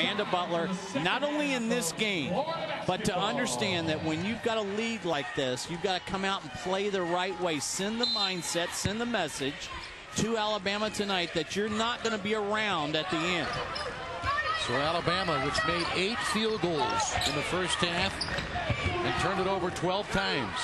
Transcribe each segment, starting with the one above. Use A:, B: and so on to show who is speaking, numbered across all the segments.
A: Amanda Butler, not only in this game, but to understand that when you've got a lead like this, you've got to come out and play the right way. Send the mindset, send the message to Alabama tonight that you're not going to be around at the end.
B: So Alabama, which made 8 field goals in the first half and turned it over 12 times,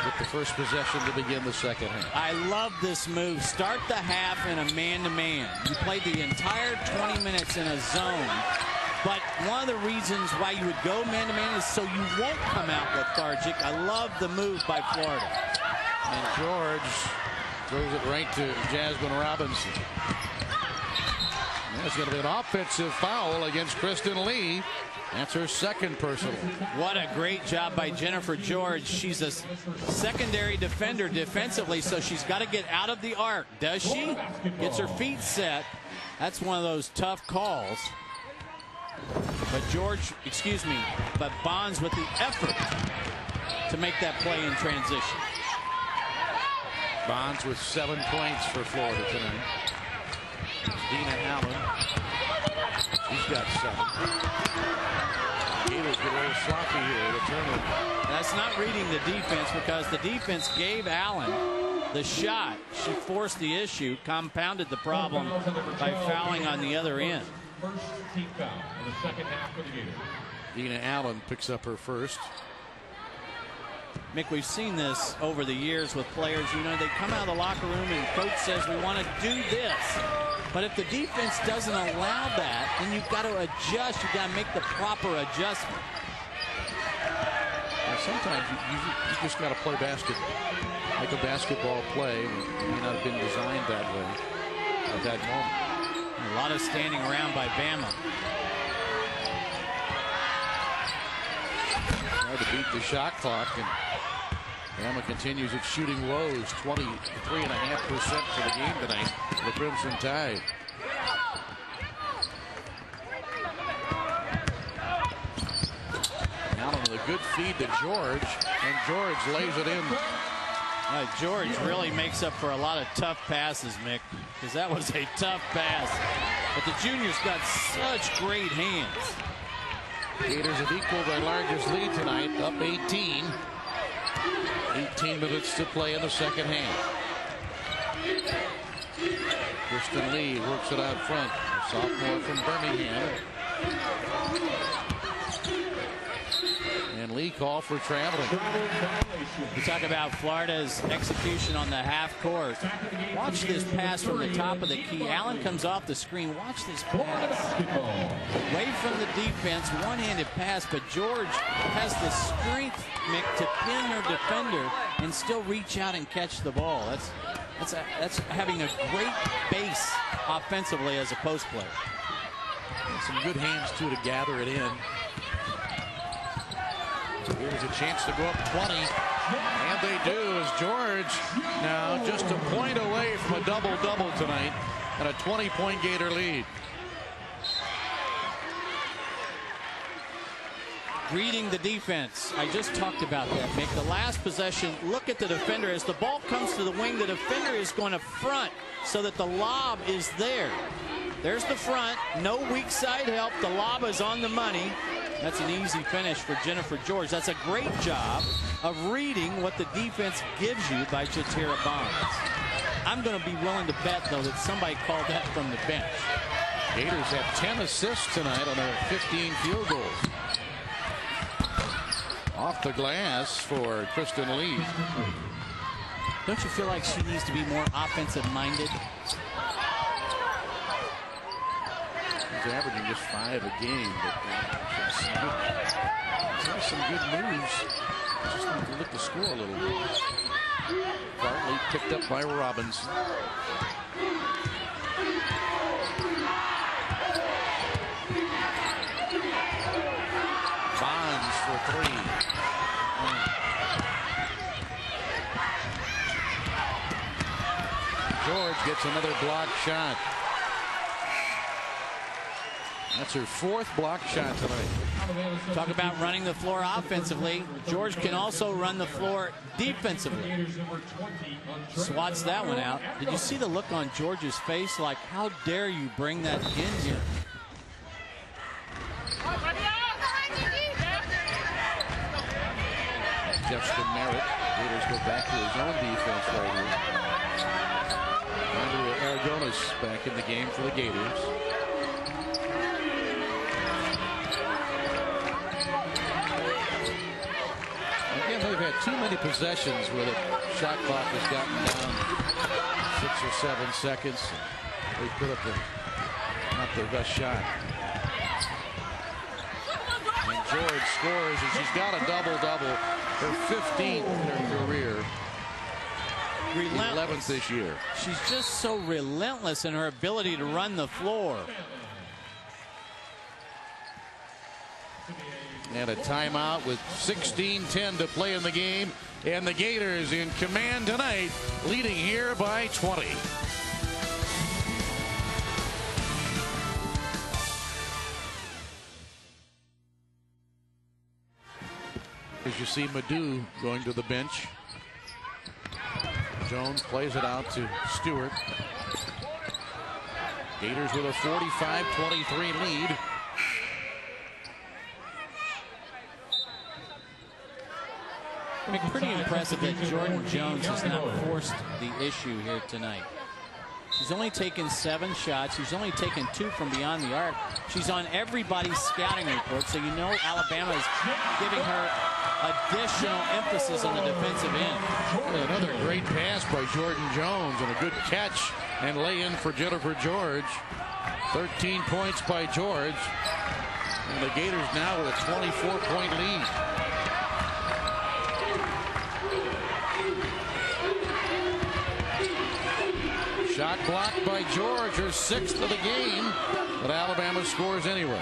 B: with the first possession to begin the second half.
A: I love this move. Start the half in a man-to-man. You played the entire 20 minutes in a zone. But one of the reasons why you would go man-to-man is so you won't come out lethargic. I love the move by Florida.
B: And George throws it right to Jasmine Robinson. There's going to be an offensive foul against Kristen Lee. That's her second personal.
A: What a great job by Jennifer George. She's a secondary defender defensively, so she's got to get out of the arc. Does she? Gets her feet set. That's one of those tough calls. But but Bonds with the effort to make that play in transition.
B: Bonds with 7 points for Florida tonight. Dina Allen. She's got 7. Gators get a little sloppy here. The turnover.
A: That's not reading the defense, because the defense gave Allen the shot. She forced the issue, compounded the problem by fouling on the other end.
C: First team foul in the second half for the Gators.
B: Dina Allen picks up her first.
A: Mick, we've seen this over the years with players. You know, they come out of the locker room and coach says, we want to do this. But if the defense doesn't allow that, then you've got to adjust. You've got to make the proper adjustment.
B: Now, sometimes you just got to play basketball. Make a basketball play. It may not have been designed that way at that moment.
A: A lot of standing around by Bama.
B: Trying to beat the shot clock, and Bama continues its shooting woes. 23.5% for the game tonight for the Crimson Tide. Allen with a good feed to George, and George lays it in.
A: George really makes up for a lot of tough passes, Mick, because that was a tough pass. But the junior's got such great hands.
B: Gators have equaled their largest lead tonight, up 18. 18 minutes to play in the second half. Kristen Lee works it out front. A sophomore from Birmingham. And Lee called for traveling.
A: We talk about Florida's execution on the half court. Watch this pass from the top of the key. Allen comes off the screen. Watch this pass. Away from the defense, one-handed pass, but George has the strength, Mick, to pin her defender and still reach out and catch the ball. That's having a great base offensively as a post player.
B: Some good hands, too, to gather it in. Here's a chance to go up 20. And they do, as George now just a point away from a double-double tonight and a 20-point Gator lead.
A: Reading the defense. I just talked about that, Mick. The last possession, look at the defender. As the ball comes to the wing, the defender is going to front so that the lob is there. There's the front. No weak side help. The lob is on the money. That's an easy finish for Jennifer George. That's a great job of reading what the defense gives you by Jatira Bonds. I'm going to be willing to bet, though, that somebody called that from the bench.
B: Gators have 10 assists tonight on their 15 field goals. Off the glass for Kristen Lee.
A: Don't you feel like she needs to be more offensive-minded?
B: She's averaging just 5 a game, but she's some good moves. Just need to look the score a little bit. Bartley picked up by Robinson. Bonds for 3. George gets another block shot. That's her 4th block shot tonight.
A: Talk about running the floor offensively. George can also run the floor defensively. Swats that one out. Did you see the look on George's face? Like, how dare you bring that in here?
B: Justin Merritt. Gators go back to his own defense right here. Andrew Aragonis back in the game for the Gators. Again, they've had too many possessions where the shot clock has gotten down 6 or 7 seconds. They put up not their best shot. And George scores, and she's got a double-double, her 15th in her career.
A: Relentless.
B: 11th this year.
A: She's just so relentless in her ability to run the floor.
B: And a timeout with 16:10 to play in the game. And the Gators in command tonight, leading here by 20. As you see Madu going to the bench. Jones plays it out to Stewart. Gators with a 45-23 lead.
A: I mean, pretty impressive that Jordan Jones has not forced the issue here tonight. She's only taken 7 shots. She's only taken 2 from beyond the arc. She's on everybody's scouting report, so you know Alabama is giving her additional emphasis on the defensive end.
B: Another great pass by Jordan Jones and a good catch and lay in for Jennifer George. 13 points by George. And the Gators now with a 24-point lead. Shot blocked by George, her 6th of the game, but Alabama scores anyway.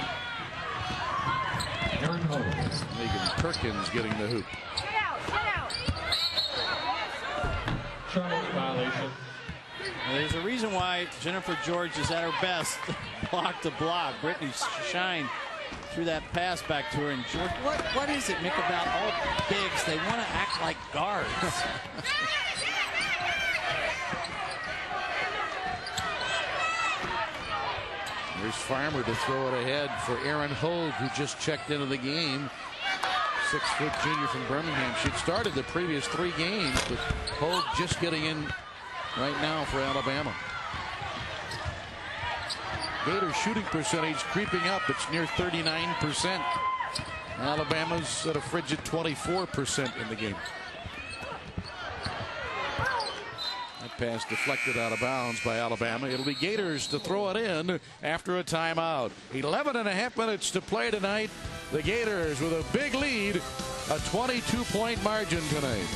B: Megan Perkins getting the hoop.
C: Violation.
A: There's a reason why Jennifer George is at her best, block to block. Brittany Shine threw that pass back to her, and George, what is it, Mick, about all bigs? They want to act like guards.
B: Here's Farmer to throw it ahead for Erin Hogue, who just checked into the game. 6-foot junior from Birmingham. She'd started the previous 3 games, but Hogue just getting in right now for Alabama. Gators shooting percentage creeping up. It's near 39%. Alabama's at a frigid 24% in the game. That pass deflected out of bounds by Alabama. It'll be Gators to throw it in after a timeout. 11.5 minutes to play tonight. The Gators with a big lead, a 22-point margin tonight.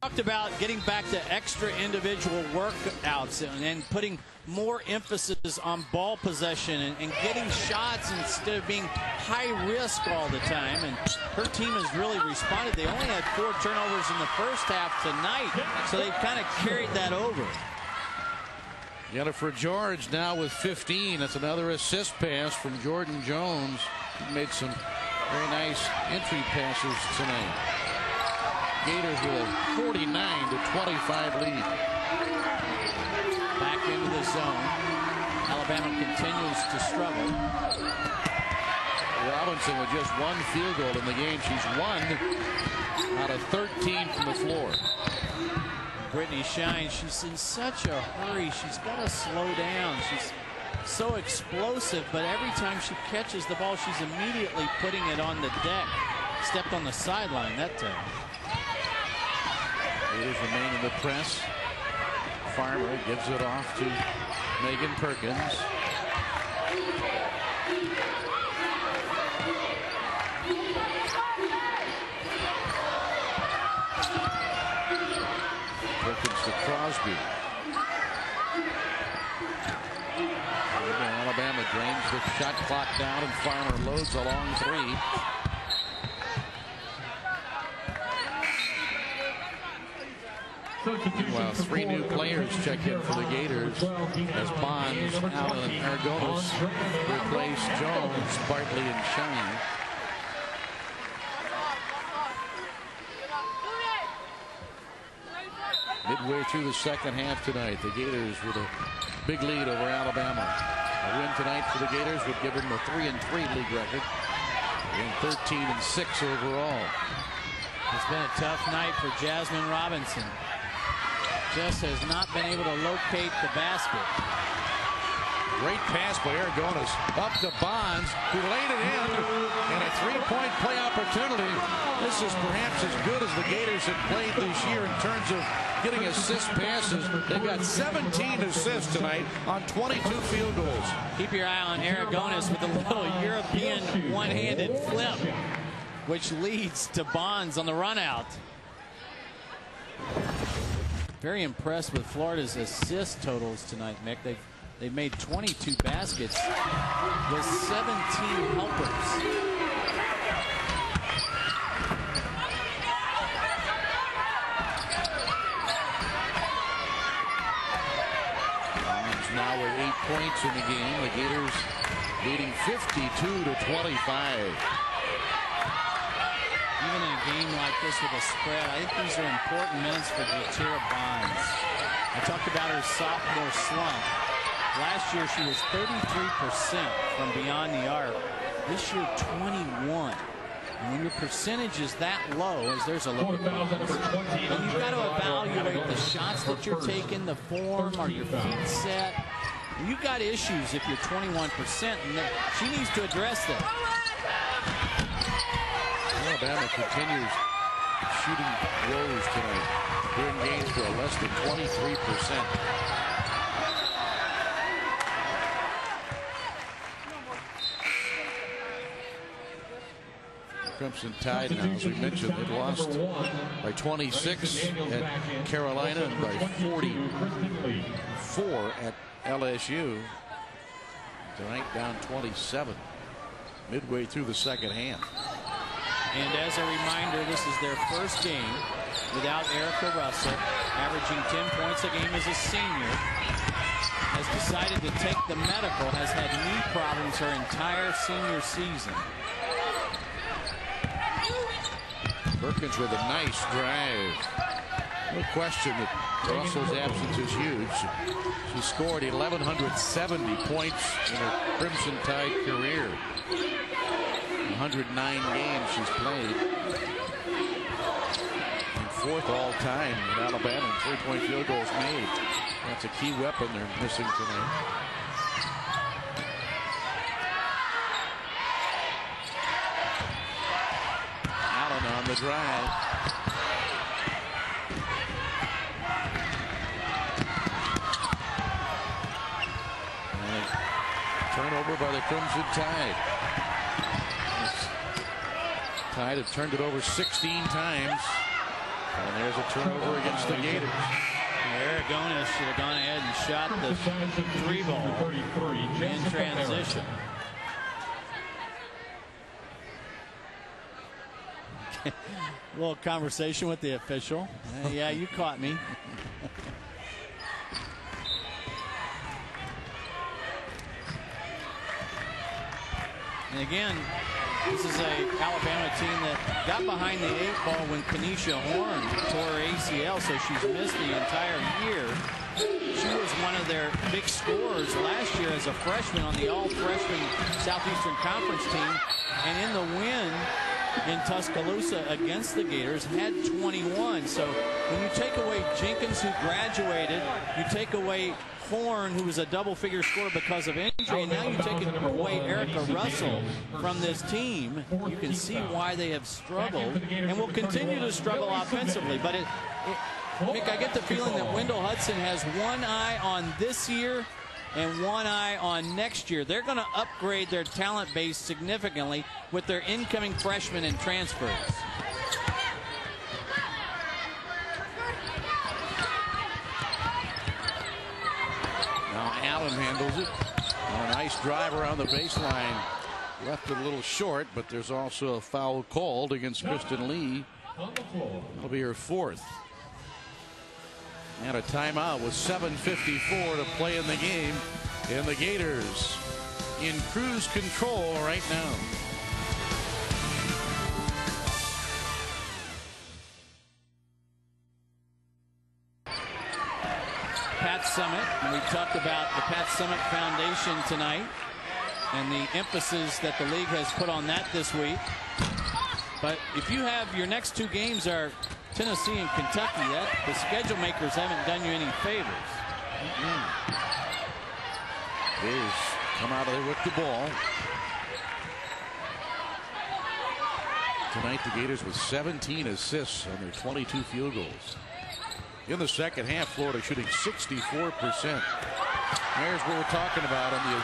A: Talked about getting back to extra individual workouts and putting more emphasis on ball possession and getting shots instead of being high risk all the time. And her team has really responded. They only had 4 turnovers in the first half tonight, so they've kind of carried that over.
B: Jennifer George now with 15. That's another assist pass from Jordan Jones. He made some very nice entry passes tonight. Gators with a 49-25 lead.
A: Back into the zone. Alabama continues to struggle.
B: Robinson with just 1 field goal in the game. She's 1 out of 13 from the floor.
A: Brittany Shine, she's in such a hurry. She's got to slow down. She's so explosive, but every time she catches the ball, she's immediately putting it on the deck. Stepped on the sideline that time.
B: Gators remain in the press. Farmer gives it off to Megan Perkins. Perkins to Crosby. Alabama drains the shot clock down, and Farmer loads a long 3. Well, 3 new players check in for the Gators as Bonds, Allen, and Aragonis replace Jones, Bartley, and Shine. Midway through the second half tonight, the Gators with a big lead over Alabama. A win tonight for the Gators would give them a 3-3 league record and 13-6 overall.
A: It's been a tough night for Jasmine Robinson. Just has not been able to locate the basket.
B: Great pass by Aragonis up to Bonds, who laid it in, and a 3-point play opportunity. This is perhaps as good as the Gators have played this year in terms of getting assist passes. They've got 17 assists tonight on 22 field goals.
A: Keep your eye on Aragonis with a little European one-handed flip, which leads to Bonds on the run out. Very impressed with Florida's assist totals tonight, Mick. They've made 22 baskets with 17 helpers.
B: Bonds now with 8 points in the game. The Gators leading 52-25.
A: Even in a game like this with a spread, I think these are important minutes for Jatira Bonds. I talked about her sophomore slump. Last year she was 33% from beyond the arc. This year 21. And when your percentage is that low, as there's a look at Bonds, then you've got to evaluate the shots that you're taking, the form, are your feet set. You've got issues if you're 21%, and she needs to address that.
B: Alabama continues shooting lows tonight. They're in games for a less than 23%. Crimson Tide now, as we mentioned, they've lost by 26 at Carolina and by 44 at LSU. Tonight down 27 midway through the second half.
A: And as a reminder, this is their first game without Erica Russell, averaging 10 points a game as a senior. Has decided to take the medical, has had knee problems her entire senior season.
B: Perkins with a nice drive. No question that Russell's absence is huge. She scored 1,170 points in her Crimson Tide career. 109 games she's played. And 4th all time in Alabama in 3-point field goals made. That's a key weapon they're missing tonight. Allen on the drive. And turnover by the Crimson Tide. Tide have turned it over 16 times. And there's a turnover against the Gators.
A: Aragonis should have gone ahead and shot the 3-ball in transition. A little conversation with the official. Yeah, you caught me. And again, this is a Alabama team that got behind the 8-ball when Kenesha Horn tore her ACL, so she's missed the entire year. She was one of their big scorers last year as a freshman on the all-freshman Southeastern Conference team. And in the win in Tuscaloosa against the Gators, had 21. So when you take away Jenkins, who graduated, you take away Horn, who was a double-figure scorer because of injury, and now you take away Erica Russell from this team, you can see why they have struggled and will continue to struggle offensively. But Mick, I get the feeling that Wendell Hudson has one eye on this year and one eye on next year. They're going to upgrade their talent base significantly with their incoming freshmen and transfers.
B: Now Allen handles it. A nice drive around the baseline. Left it a little short, but there's also a foul called against Kristen Lee. That'll be her 4th. And a timeout with 7:54 to play in the game. And the Gators in cruise control right now.
A: Pat Summitt, and we talked about the Pat Summitt Foundation tonight and the emphasis that the league has put on that this week. But if you have your next two games are Tennessee and Kentucky, the schedule makers haven't done you any favors.
B: Gators come out of there with the ball. Tonight the Gators with 17 assists on their 22 field goals. In the second half, Florida shooting 64%. There's what we're talking about on the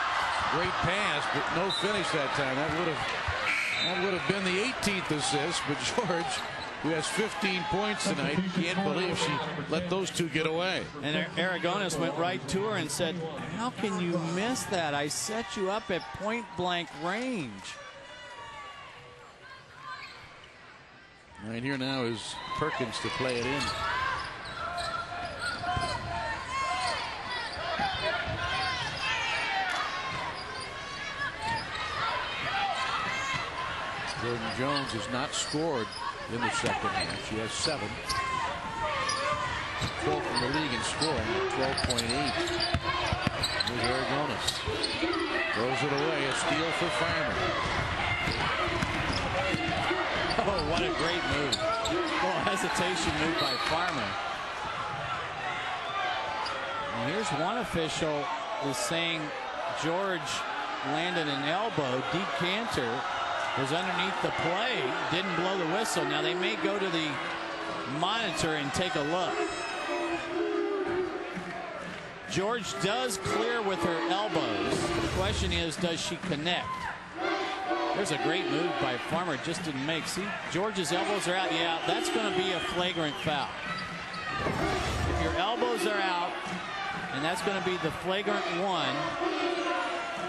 B: great pass, but no finish that time. That would have been the 18th assist, but George, who has 15 points tonight, can't believe she let those two get away.
A: And Aragonis went right to her and said, how can you miss that? I set you up at point blank range.
B: Right here now is Perkins to play it in. Jordan Jones has not scored in the second half. She has 7. 12th in the league in scoring at 12.8. Here's Aragonis. Throws it away. A steal for Farmer.
A: Oh, what a great move. Oh, hesitation move by Farmer. And here's one official is saying George landed an elbow. Decanter was underneath the play, didn't blow the whistle. Now they may go to the monitor and take a look. George does clear with her elbows. The question is, does she connect? There's a great move by Farmer, just didn't make. See, George's elbows are out. Yeah, that's going to be a flagrant foul. If your elbows are out, and that's going to be the flagrant one,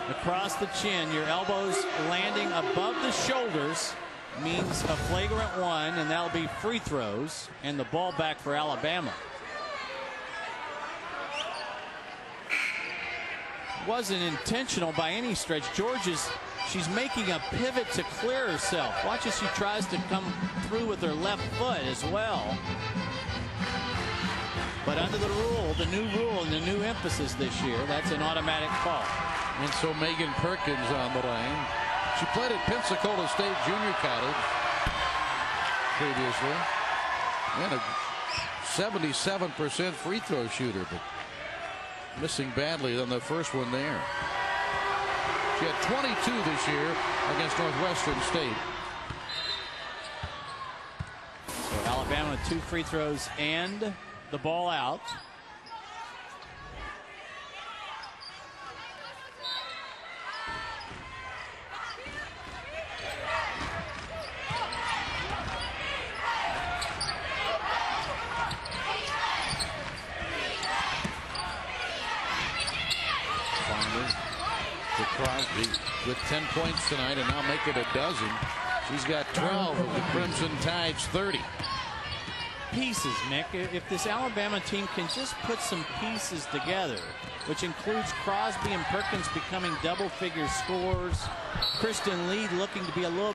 A: across the chin, your elbows landing above the shoulders means a flagrant one, and that'll be free throws and the ball back for Alabama. Wasn't intentional by any stretch. She's making a pivot to clear herself. Watch as she tries to come through with her left foot as well. But under the rule, the new rule and the new emphasis this year, that's an automatic call.
B: And so Megan Perkins on the line. She played at Pensacola State Junior College previously. And a 77% free throw shooter, but missing badly on the first one there. She had 22 this year against Northwestern State.
A: So Alabama with 2 free throws and the ball out.
B: Crosby with 10 points tonight and now make it a dozen. She's got 12 of the Crimson Tide's 30.
A: Pieces, Mick. If this Alabama team can just put some pieces together, which includes Crosby and Perkins becoming double-figure scorers, Kristen Lee looking to be a little